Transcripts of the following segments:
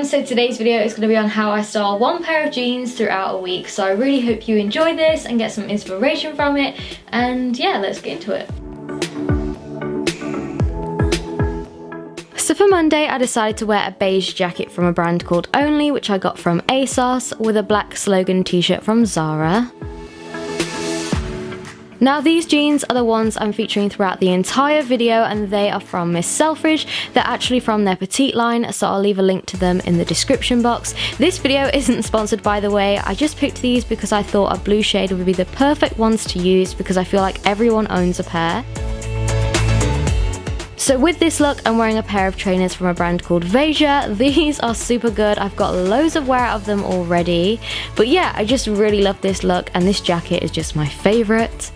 everyone, so today's video is going to be on how I style one pair of jeans throughout a week. So I really hope you enjoy this and get some inspiration from it, and yeah, let's get into it. So for Monday, I decided to wear a beige jacket from a brand called Only, which I got from ASOS, with a black slogan t-shirt from Zara. Now these jeans are the ones I'm featuring throughout the entire video, and they are from Miss Selfridge. They're actually from their petite line, so I'll leave a link to them in the description box. This video isn't sponsored, by the way. I just picked these because I thought a blue shade would be the perfect ones to use because I feel like everyone owns a pair. So with this look, I'm wearing a pair of trainers from a brand called Veja. These are super good. I've got loads of wear out of them already. But yeah, I just really love this look, and this jacket is just my favourite.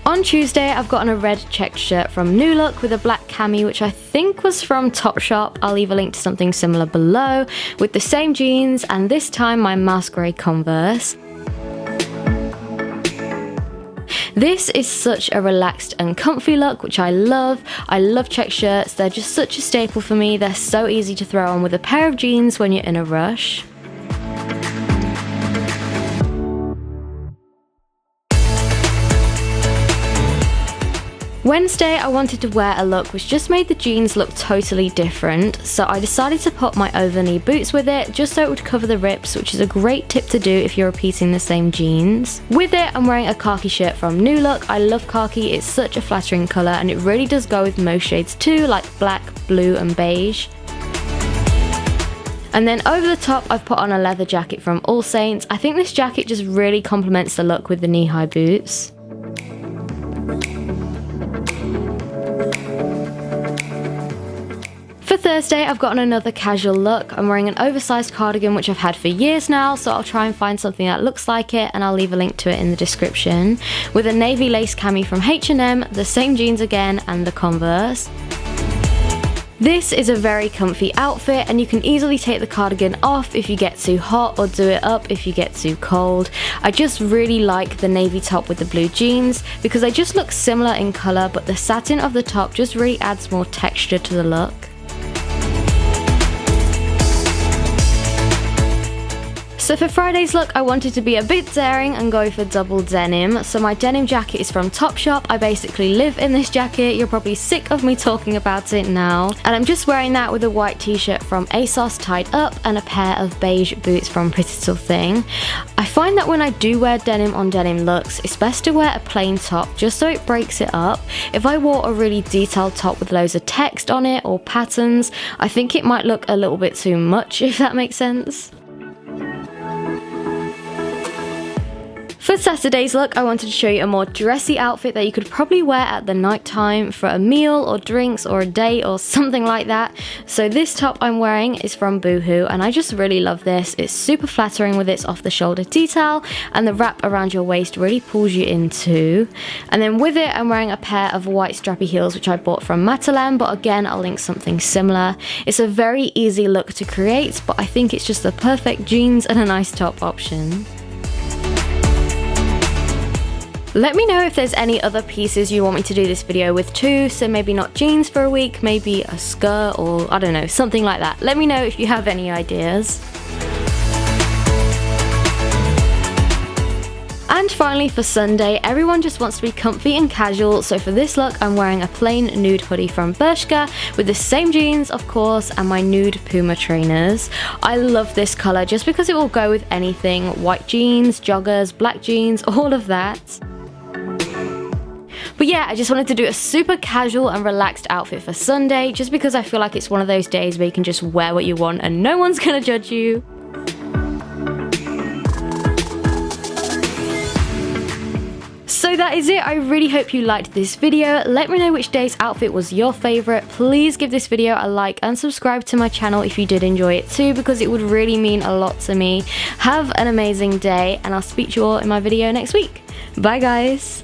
On Tuesday, I've gotten a red checked shirt from New Look with a black cami, which I think was from Topshop. I'll leave a link to something similar below, with the same jeans, and this time my mouse grey Converse. This is such a relaxed and comfy look, which I love. I love checked shirts. They're just such a staple for me. They're so easy to throw on with a pair of jeans when you're in a rush. Wednesday, I wanted to wear a look which just made the jeans look totally different, so I decided to put my over-knee boots with it just so it would cover the rips, which is a great tip to do if you're repeating the same jeans. With it, I'm wearing a khaki shirt from New Look. I love khaki, it's such a flattering colour, and it really does go with most shades too, like black, blue and beige. And then over the top, I've put on a leather jacket from All Saints. I think this jacket just really complements the look with the knee-high boots. For Thursday, I've gotten another casual look. I'm wearing an oversized cardigan which I've had for years now, so I'll try and find something that looks like it, and I'll leave a link to it in the description, with a navy lace cami from H&M, the same jeans again, and the Converse. This is a very comfy outfit, and you can easily take the cardigan off if you get too hot, or do it up if you get too cold. I just really like the navy top with the blue jeans because they just look similar in colour, but the satin of the top just really adds more texture to the look. So for Friday's look, I wanted to be a bit daring and go for double denim. So my denim jacket is from Topshop. I basically live in this jacket. You're probably sick of me talking about it now. And I'm just wearing that with a white t-shirt from ASOS tied up and a pair of beige boots from Pretty Little Thing. I find that when I do wear denim on denim looks, it's best to wear a plain top just so it breaks it up. If I wore a really detailed top with loads of text on it or patterns, I think it might look a little bit too much, if that makes sense. For Saturday's look, I wanted to show you a more dressy outfit that you could probably wear at the night time for a meal or drinks or a date or something like that. So this top I'm wearing is from Boohoo, and I just really love this. It's super flattering with its off-the-shoulder detail, and the wrap around your waist really pulls you in too. And then with it, I'm wearing a pair of white strappy heels which I bought from Matalan, but again, I'll link something similar. It's a very easy look to create, but I think it's just the perfect jeans and a nice top option. Let me know if there's any other pieces you want me to do this video with too, so maybe not jeans for a week, maybe a skirt, or I don't know, something like that. Let me know if you have any ideas. And finally for Sunday, everyone just wants to be comfy and casual, so for this look I'm wearing a plain nude hoodie from Bershka with the same jeans of course, and my nude Puma trainers. I love this colour just because it will go with anything: white jeans, joggers, black jeans, all of that. But yeah, I just wanted to do a super casual and relaxed outfit for Sunday, just because I feel like it's one of those days where you can just wear what you want and no one's gonna judge you. So that is it. I really hope you liked this video. Let me know which day's outfit was your favourite. Please give this video a like and subscribe to my channel if you did enjoy it too, because it would really mean a lot to me. Have an amazing day, and I'll speak to you all in my video next week. Bye guys!